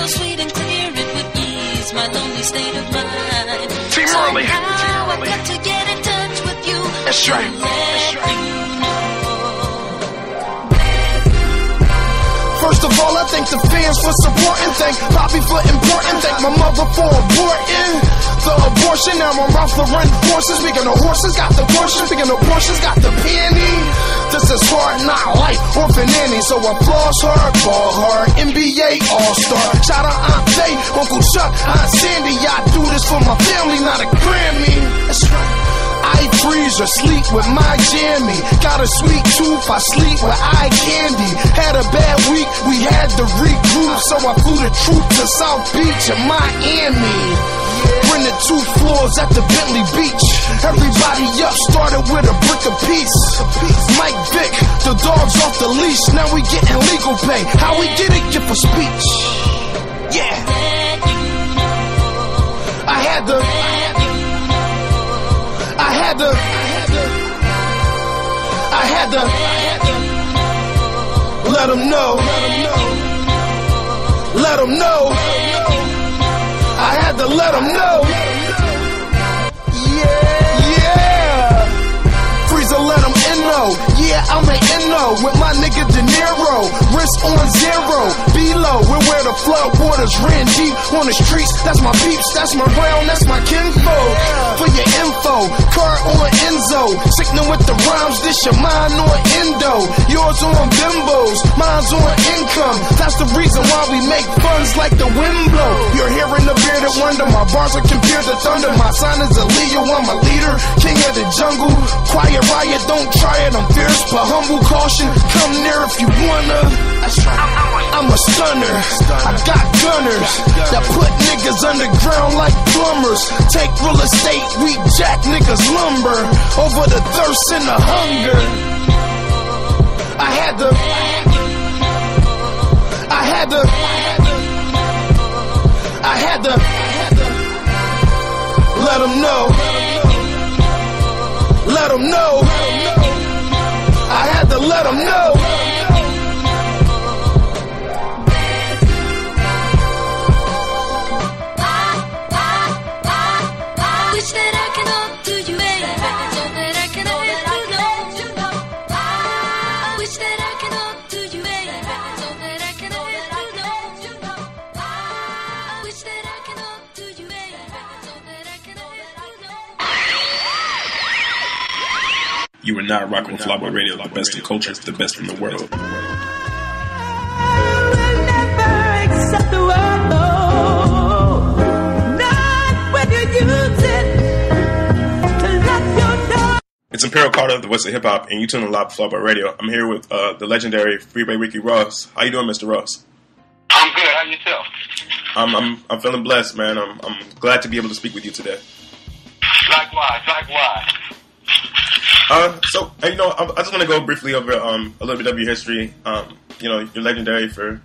so sweet and clear, it would ease my lonely state of mind. Team Early. Somehow I've got to get in touch with you. That's right. First of all, I thank the fans for supporting. Thank Bobby for important. Thank my mother for aborting the abortion. Now I'm off the run forces. Speaking of horses, got the portion. Speaking of portions, got the penny. This is hard, not light, orphan Annie. So I floss her, ball her, NBA All-Star. Shout out Aunt Faye, Uncle Chuck, Aunt Sandy. I do this for my family, not a Grammy. That's right. I freeze or sleep with my jammy. Got a sweet tooth, I sleep with eye candy. Had a bad week, we had to regroup. So I flew the troop to South Beach in Miami. Rented 2 floors at the Bentley Beach. Everybody up, started with a brick apiece. Mike Vick, the dog's off the leash. Now we getting legal pay. How we get it? Gift for speech. Yeah. I had to let them know. Let them know. I had to let them know. Yeah. Freezer let them in-know. Yeah, I'm an in-know with my nigga De Niro. Wrist on 0. Below, we're where the flood waters ran deep on the streets. That's my peeps, that's my round, that's my kinfolk. For your info, car on Enzo. Sickening with the rhymes, this your mind on endo. Yours on bimbos, mine's on income. That's the reason why we make funds like the wind blow. You're hearing the bearded wonder, my bars are compared to thunder. My sign is a Leo, I'm a leader, king of the jungle. Quiet riot, don't try it, I'm fierce, but humble caution. Come near if you wanna. I'm a stunner, I got gunners that put niggas underground like plumbers. Take real estate, we jack niggas lumber over the thirst and the hunger. I had to let them know. Let them know. I had to let them know. Wish that I can talk to you, baby, so that I can let you know. I wish that I can talk to you, baby, so that I can let you know. I wish that I can talk to you, baby, so that I can let you know. You are now rocking with Flyboy Radio, the best in culture, the best in the world. It's Imperial Carter, the West of Hip Hop, and you tune in live to Flyboy Radio. I'm here with the legendary Freeway Ricky Ross. How you doing, Mr. Ross? I'm good. How yourself? I'm feeling blessed, man. I'm glad to be able to speak with you today. Likewise. So I just want to go briefly over a little bit of your history. You're legendary for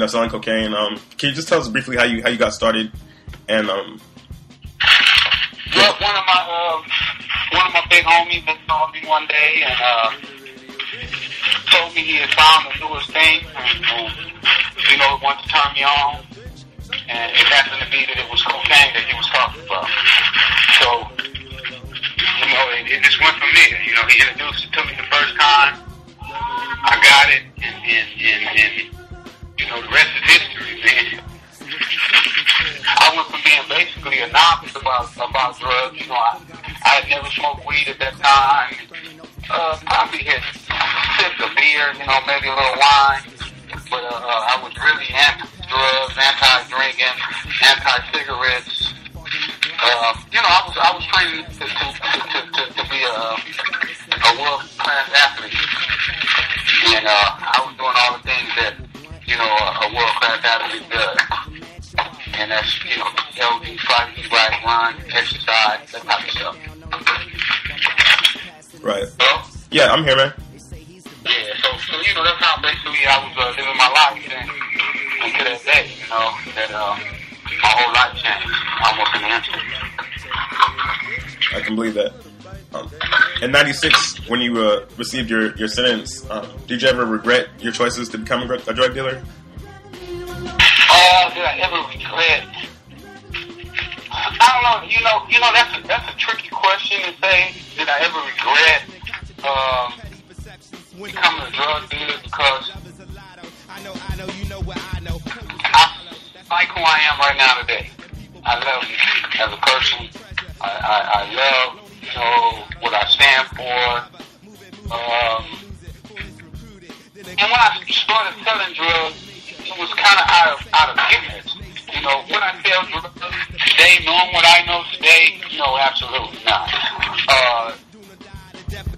selling cocaine. Can you just tell us briefly how you got started? And Well, one of my big homies that saw me one day and told me he had found the newest thing and wanted to turn me on. And it happened to be that it was cocaine that he was talking about. So, it just went from there. He introduced it to me the first time. I got it, and the rest is history, man. I went from being basically a novice about drugs. I had never smoked weed at that time. Probably had sipped a beer, maybe a little wine. But I was really anti-drugs, anti-drinking, anti-cigarettes. I was trained to be a world-class athlete. And I was doing all the things that, a world-class athlete does. And that's, healthy, fight, run, exercise, that type of stuff. Right. Hello? Yeah, I'm here, man. Yeah, so that's how basically I was living my life until that day, that my whole life changed almost in an instant. I can believe that. In '96, when you received your sentence, did you ever regret your choices to become a drug dealer? Did I ever regret? I don't know. You know, that's a tricky question to say. Did I ever regret becoming a drug dealer? Because I like who I am right now today. I love you as a person. I love, what I stand for. And when I started selling drugs, it was kind of out of ignorance. When I sell drugs today, knowing what I know today, absolutely not.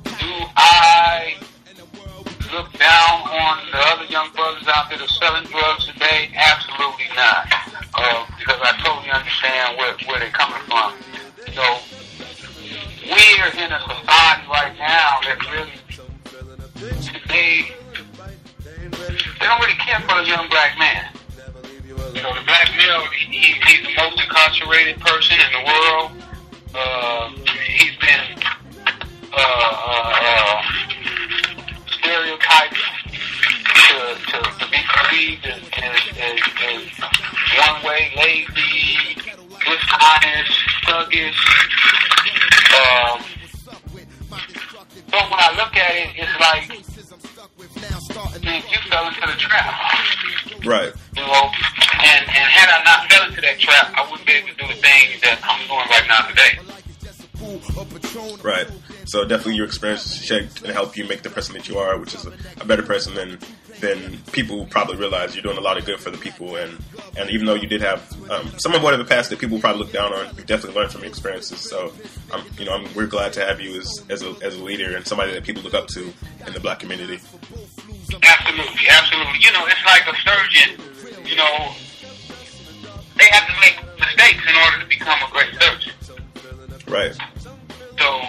Do I look down on the other young brothers out there that are selling drugs today? Absolutely not. Because I totally understand where they're coming from. We're in a society right now that really, they don't really care for the young black man. The black male, he's the most incarcerated person in the world. He's been stereotyped to be perceived as one way, lazy, dishonest, thuggish. So when I look at it, it's like, man, you fell into the trap. Right. And had I not fell into that trap, I wouldn't be able to do the things that I'm doing right now today. Right. So definitely your experience shaped and helped you make the person that you are, which is a better person than people probably realize. You're doing a lot of good for the people, and even though you did have some of what in the past that people probably look down on, you definitely learned from your experiences. So we're glad to have you as a leader and somebody that people look up to in the black community. Absolutely. It's like a surgeon. They have to make mistakes in order to become a great surgeon. Right. So,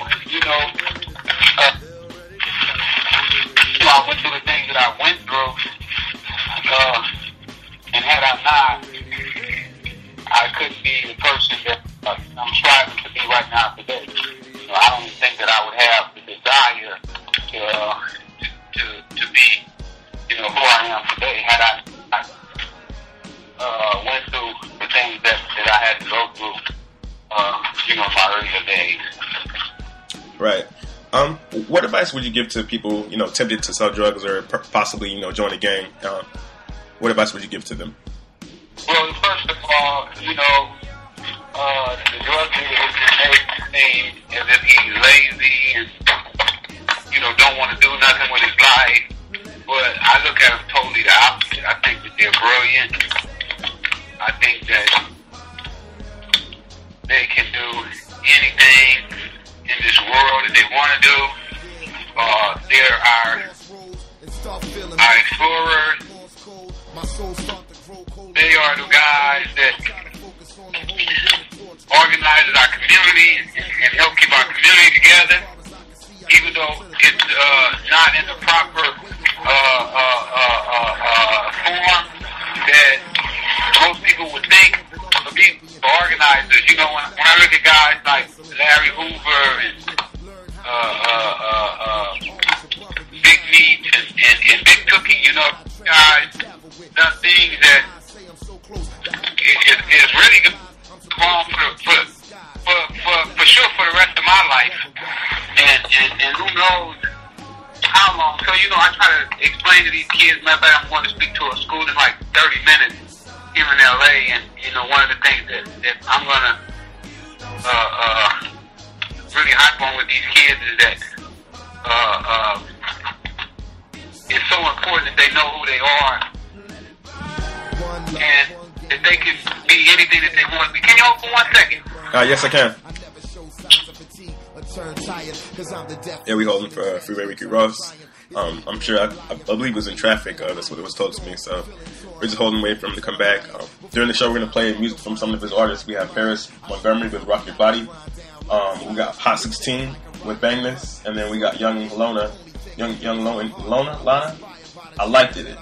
I went through the things that I went through, and had I not, I couldn't be the person that I'm striving to be right now today. I don't even think that I would have the desire to be, who I am today had I went through the things that I had to go through, my earlier days. Right. What advice would you give to people, tempted to sell drugs or possibly, join a gang? What advice would you give to them? Well, first of all, the drug dealer is seem as if he's lazy and, don't want to do nothing with his life. But I look at them totally the opposite. I think that they're brilliant. I think that they can do anything in this world that they want to do. There are explorers. They are the guys that organize our community and help keep our community together, even though it's not in the proper form that most people would think of being organizers. When I look at guys like Larry Hoover and Big Meat and Big Cookie, guys done things that is really good for sure for the rest of my life, and who knows how long. So I try to explain to these kids. Matter of fact, I'm going to speak to a school in like 30 minutes here in LA, and one of the things that I'm gonna really hype on with these kids is that it's so important that they know who they are and that they can be anything that they want to be. Can you hold for 1 second? Yes, I can. Yeah, we holding for Freeway Ricky Ross. I'm sure, I believe it was in traffic. That's what it was told to me. So we're just holding wait for him to come back. During the show, we're going to play music from some of his artists. We have Paris Montgomery with Rock Your Body. We got Hot 16 with Bang This. And then we got Young Lona. Lana? I liked it.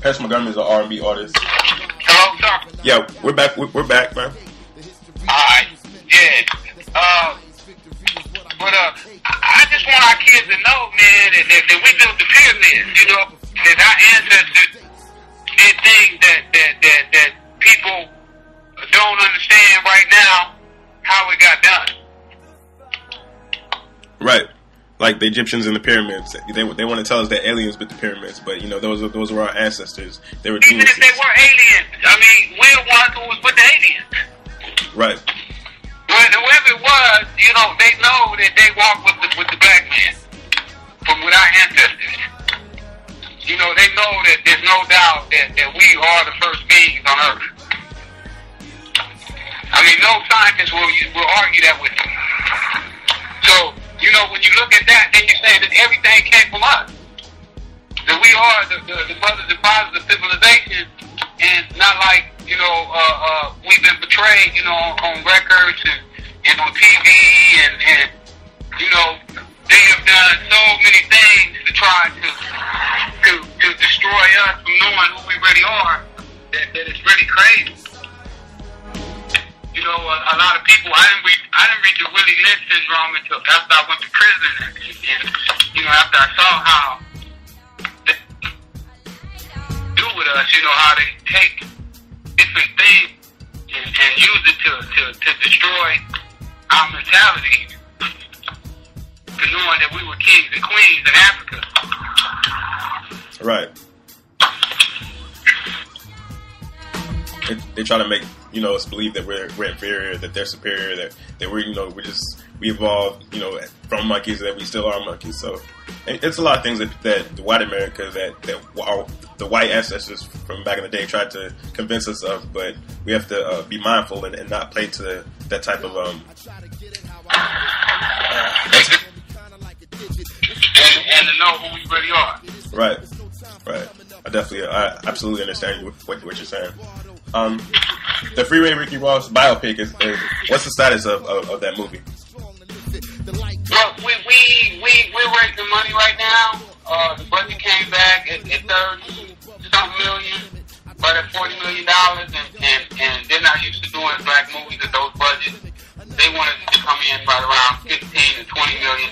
Paris Montgomery is an R&B artist. Hello, sir? Yeah, we're back. We're back, man. Alright, yeah. But I just want our kids to know, man, that we built the pyramids, that our ancestors did things that that people don't understand right now how it got done. Right. Like the Egyptians and the pyramids. They want to tell us that aliens built the pyramids, but you know those were our ancestors. They were even geniuses. if they were aliens. I mean, we're the ones who was with the aliens. Right. Whoever it was, you know, they know that they walk with the black man with our ancestors. You know, they know that there's no doubt that we are the first beings on Earth. I mean, no scientist will argue that with you. So, you know, when you look at that, then you say that everything came from us. That we are the mothers and fathers of civilization, and not like, you know, we've been betrayed, you know, on records and on TV, and you know, they have done so many things to try to destroy us from knowing who we really are, that it's really crazy. You know, a lot of people, I didn't read the Willie Lynch syndrome until after I went to prison, and you know, after I saw how they do with us, you know, how they take different things and use it to destroy our mentality, to knowing that we were kings and queens in Africa. Right. They try to make, you know, us believe that we're inferior, that they're superior, that we're, you know, we evolved, you know, from monkeys, that we still are monkeys. So it's a lot of things that the white America, that the white ancestors from back in the day tried to convince us of, but we have to be mindful and not play to that type of and to know who we really are. Right. I absolutely understand what you're saying. The Freeway Ricky Ross biopic is what's the status of that movie? Well, we're raising money right now. The budget came back at 30-something million, right at $40 million, and they're not used to doing black movies at those budgets. They wanted to come in right around $15 to $20 million,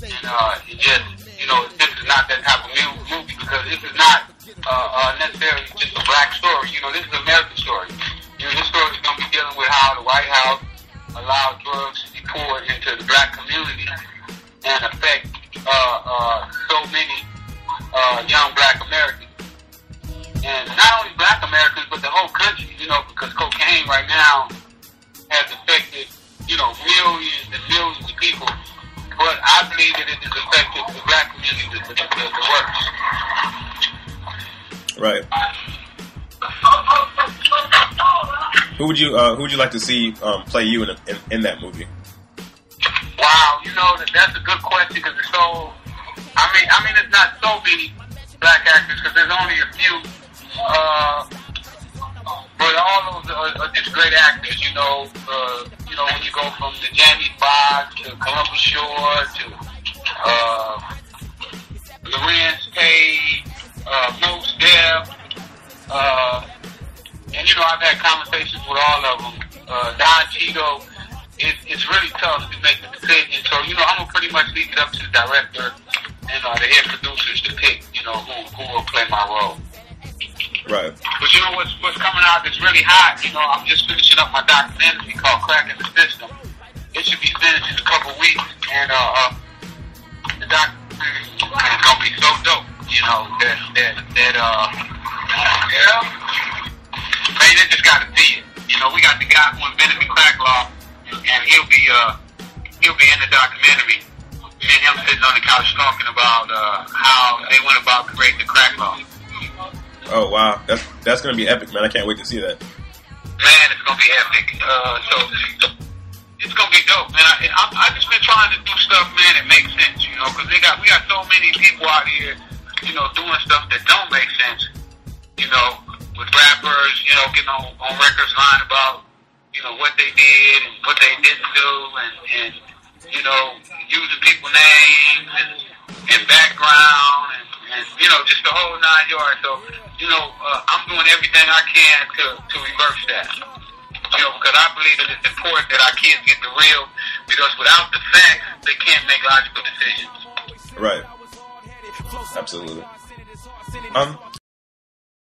and it just, you know, this is not that type of movie, because this is not necessarily just a black story. You know, this is an American story. You know, this story is going to be dealing with how the White House allowed drugs to be poured into the black community and affect so many young black Americans. And not only black Americans, but the whole country, you know, because cocaine right now has affected, you know, millions and millions of people. But I believe that it has affected the black community the worst. Right. Who would you like to see play you in that movie? Wow, you know, that's a good question, because it's so. I mean, it's not so many black actors, because there's only a few. But all those are just great actors, you know. You know, when you go from the Jamie Foxx to Columbus Shore to Lorenz Page, Mos Def, and you know, I've had conversations with all of them. Don Cheadle, it's really tough to make the decision. So, you know, I'm gonna pretty much leave it up to the director and the head producers to pick, you know, who will play my role. Right. But you know what's coming out that's really hot? You know, I'm just finishing up my documentary called Cracking the System. It should be finished in a couple weeks, and the documentary is gonna be so dope. You know, yeah. Man, they just gotta see it. You know, we got the guy who invented the crack law, and he'll be in the documentary. Me and him sitting on the couch talking about how they went about creating the crack law. Oh wow, that's gonna be epic, man! I can't wait to see that. Man, it's gonna be epic. So it's gonna be dope, man. I just been trying to do stuff, man, that makes sense, you know, because we got so many people out here, you know, doing stuff that don't make sense, you know, with rappers, you know, getting on records lying about, you know, what they did and what they didn't do, and you know, using people's names and background and you know, just the whole 9 yards. So, you know, I'm doing everything I can to reverse that. You know, because I believe that it's important that our kids get the real, because without the facts, they can't make logical decisions. Right. Absolutely.